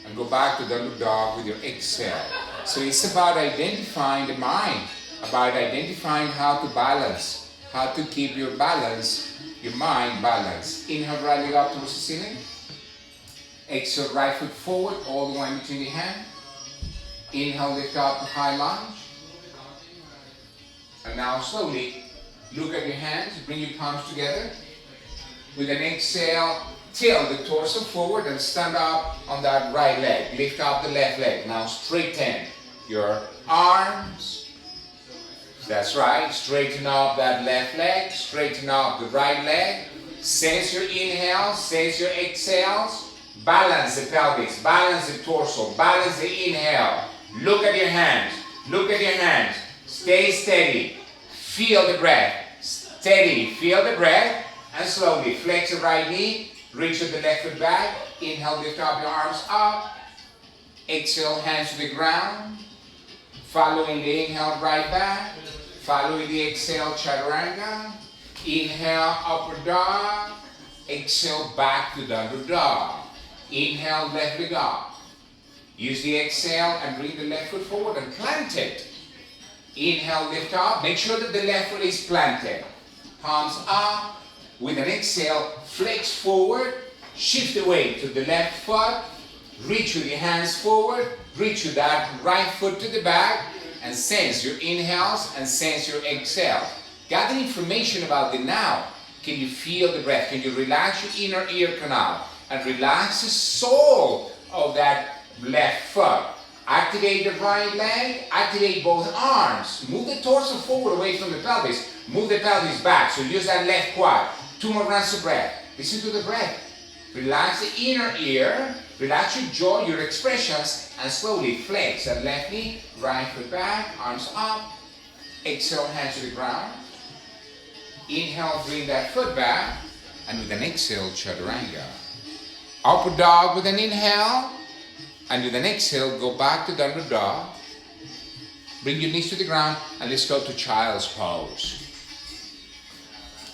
And go back to downward dog with your exhale. So it's about identifying the mind. About identifying how to balance, how to keep your balance, your mind balanced. Inhale, right leg up towards the ceiling. Exhale, right foot forward, all the way between the hand. Inhale, lift up to high lunge. And now slowly, look at your hands, bring your palms together. With an exhale, tilt the torso forward and stand up on that right leg. Lift up the left leg. Now straighten your arms. That's right, straighten up that left leg, straighten up the right leg. Sense your inhales, sense your exhales. Balance the pelvis, balance the torso, balance the inhale. Look at your hands. Look at your hands. Stay steady. Feel the breath. Steady. Feel the breath. And slowly flex the right knee. Reach with the left foot back. Inhale, lift up your arms up. Exhale, hands to the ground. Following the inhale, right back. Following the exhale, chaturanga. Inhale, upward dog. Exhale, back to downward dog. Inhale, left leg up. Use the exhale and bring the left foot forward and plant it. Inhale, lift up. Make sure that the left foot is planted. Palms up. With an exhale, flex forward. Shift the weight to the left foot. Reach with your hands forward. Reach with that right foot to the back. And sense your inhales and sense your exhales. Gather information about the now. Can you feel the breath? Can you relax your inner ear canal? And relax the sole of that left foot. Activate the right leg. Activate both arms. Move the torso forward away from the pelvis. Move the pelvis back. So use that left quad. 2 more rounds of breath. Listen to the breath. Relax the inner ear. Relax your jaw, your expressions, and slowly flex that left knee, right foot back, arms up. Exhale, hands to the ground. Inhale, bring that foot back, and with an exhale, chaturanga. Upward dog with an inhale, and with an exhale, go back to downward dog. Bring your knees to the ground, and let's go to child's pose.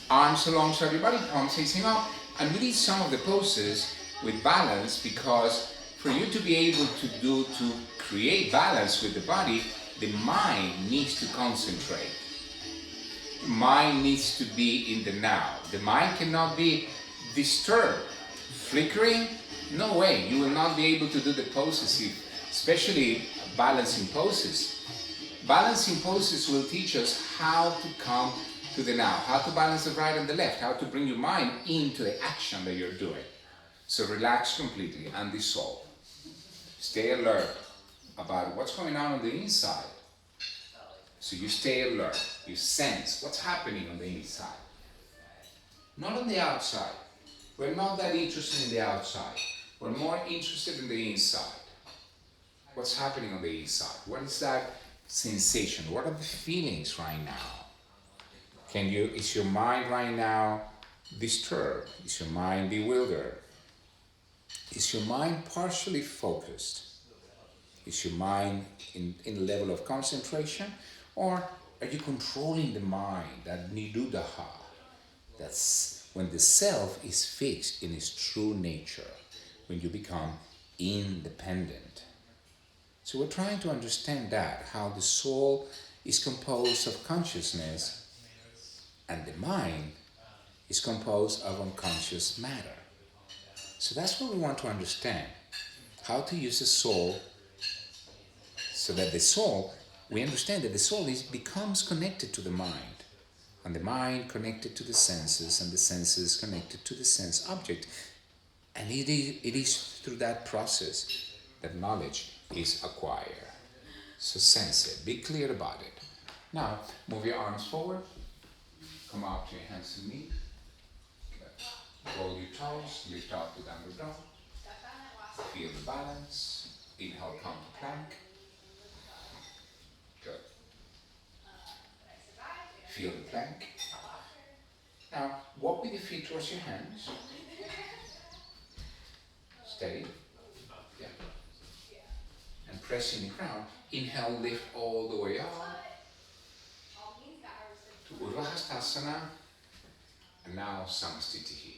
Arms alongside your body, palms facing up, and we did some of the poses with balance, because for you to be able to create balance with the body, the mind needs to concentrate. The mind needs to be in the now. The mind cannot be disturbed. Flickering? No way. You will not be able to do the poses, especially balancing poses. Balancing poses will teach us how to come to the now, how to balance the right and the left, how to bring your mind into the action that you're doing. So relax completely and dissolve. Stay alert about what's going on the inside. So you stay alert. You sense what's happening on the inside. Not on the outside. We're not that interested in the outside. We're more interested in the inside. What's happening on the inside? What is that sensation? What are the feelings right now? Is your mind right now disturbed? Is your mind bewildered? Is your mind partially focused? Is your mind in a level of concentration? Or are you controlling the mind, that Nirodha? That's when the self is fixed in its true nature, when you become independent. So we're trying to understand that, how the soul is composed of consciousness and the mind is composed of unconscious matter. So that's what we want to understand, how to use the soul, so that the soul, we understand that the soul becomes connected to the mind, and the mind connected to the senses, and the senses connected to the sense object. And it is through that process that knowledge is acquired. So sense it, be clear about it. Now, move your arms forward, come up to your hands and knees. Roll your toes, lift up to downward dog. Feel the balance. Inhale, come to plank. Good. Feel the plank. Now, walk with your feet towards your hands. Steady. Yeah. And press in the ground. Inhale, lift all the way up to Urdhva. And now Samastitihi.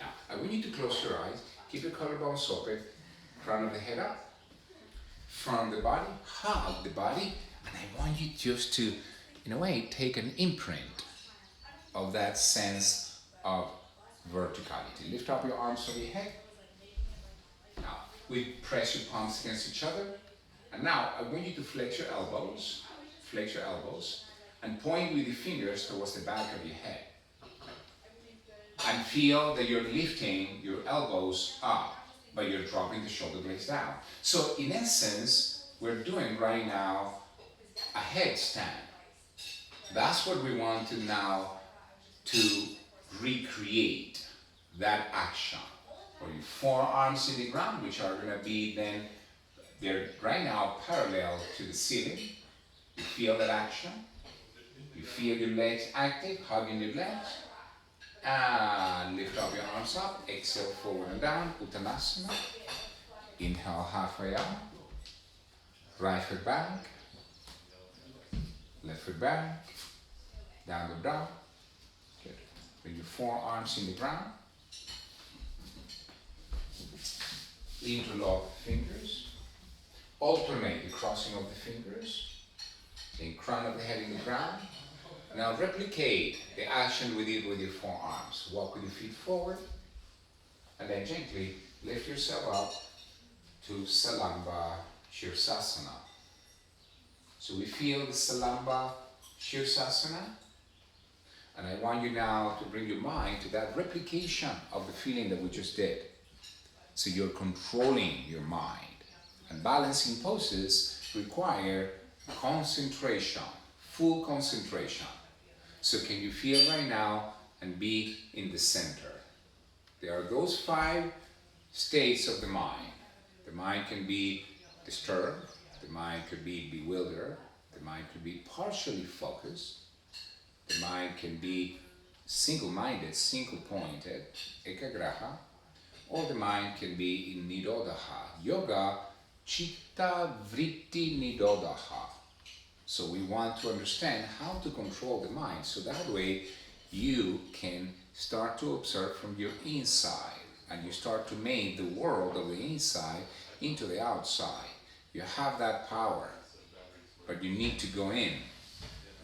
Now, I want you to close your eyes, keep your collarbones open, crown of the head up, front of the body, hug the body, and I want you just to, in a way, take an imprint of that sense of verticality. Lift up your arms over your head. Now, we press your palms against each other, and now I want you to flex your elbows, and point with your fingers towards the back of your head. And feel that you're lifting your elbows up, but you're dropping the shoulder blades down. So in essence, we're doing right now a headstand. That's what we want to now to recreate, that action. Or your forearms in the ground, which are going to be then They're right now parallel to the ceiling. You feel that action. You feel your legs active, hugging your legs. And lift up your arms up. Exhale, forward and down. Uttanasana. Inhale, halfway up. Right foot back. Left foot back. Downward dog. Good. Bring your forearms in the ground. Interlock fingers. Alternate the crossing of the fingers. The crown of the head in the ground. Now replicate the action we did with your forearms. Walk with your feet forward. And then gently lift yourself up to Salamba Shirsasana. So we feel the Salamba Shirsasana. And I want you now to bring your mind to that replication of the feeling that we just did. So you're controlling your mind. And balancing poses require concentration, full concentration. So can you feel right now and be in the center? There are those 5 states of the mind. The mind can be disturbed, the mind could be bewildered, the mind could be partially focused, the mind can be single-minded, single-pointed, ekagraha, or the mind can be in Nirodha. Yoga, Chitta, Vritti, Nirodha. So we want to understand how to control the mind, so that way you can start to observe from your inside, and you start to make the world of the inside into the outside. You have that power, but you need to go in.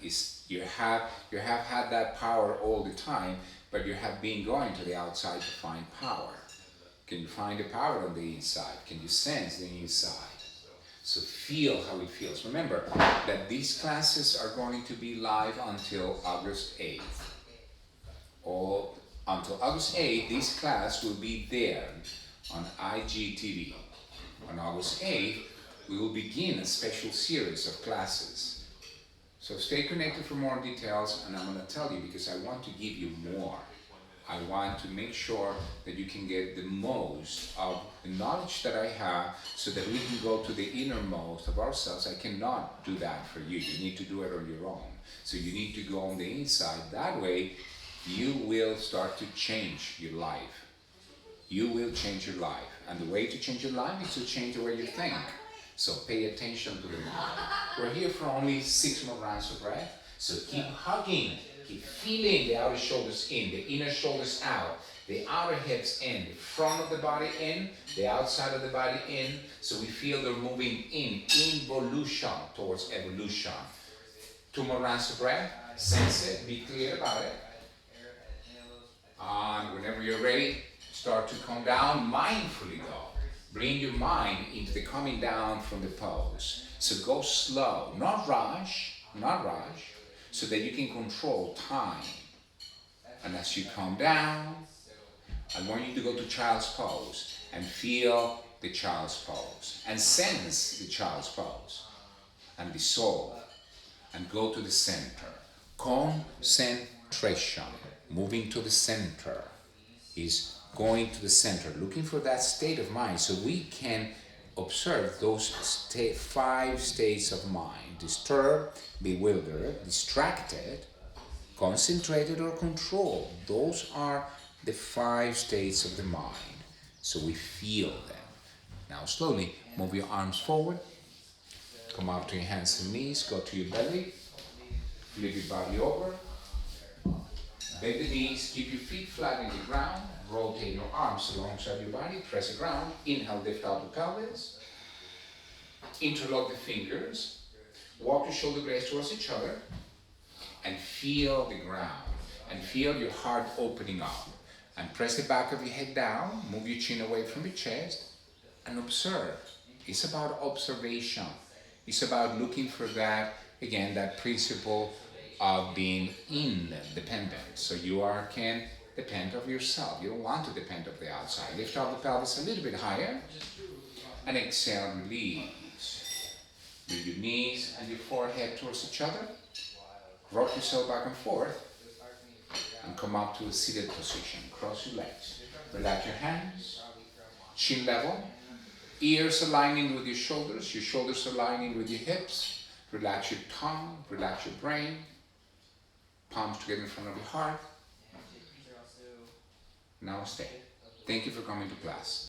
You have had that power all the time, but you have been going to the outside to find power. Can you find the power on the inside? Can you sense the inside? So feel how it feels. Remember that these classes are going to be live until August 8th. Or until August 8th, this class will be there on IGTV. On August 8th, we will begin a special series of classes. So stay connected for more details, and I'm going to tell you because I want to give you more. I want to make sure that you can get the most of the knowledge that I have so that we can go to the innermost of ourselves. I cannot do that for you. You need to do it on your own. So you need to go on the inside. That way, you will start to change your life. You will change your life. And the way to change your life is to change the way you think. So pay attention to the mind. We're here for only 6 more rounds of breath. So keep hugging. Keep feeling the outer shoulders in, the inner shoulders out, the outer hips in, the front of the body in, the outside of the body in. So we feel they're moving in, involution towards evolution. 2 more rounds of breath. Sense it. Be clear about it. And whenever you're ready, start to come down mindfully though. Bring your mind into the coming down from the pose. So go slow, not rush, so that you can control time. And as you come down, I want you to go to child's pose and feel the child's pose and sense the child's pose and dissolve and go to the center. Concentration, moving to the center is going to the center, looking for that state of mind so we can observe those 5 states of mind: disturbed, bewildered, distracted, concentrated, or controlled. Those are the 5 states of the mind. So we feel them. Now slowly move your arms forward. Come up to your hands and knees. Go to your belly. Flip your body over. Bend the knees. Keep your feet flat in the ground. Rotate your arms alongside your body. Press the ground. Inhale, lift out the pelvis. Interlock the fingers. Walk your shoulder blades towards each other. And feel the ground. And feel your heart opening up. And press the back of your head down. Move your chin away from your chest. And observe. It's about observation. It's about looking for that, again, that principle of being independent. So you can depend of yourself. You don't want to depend of the outside. Lift up the pelvis a little bit higher. And exhale, release. Bring your knees and your forehead towards each other. Rock yourself back and forth. And come up to a seated position. Cross your legs. Relax your hands. Chin level. Ears aligning with your shoulders aligning with your hips. Relax your tongue, relax your brain. Palms together in front of your heart. Namaste. Thank you for coming to class.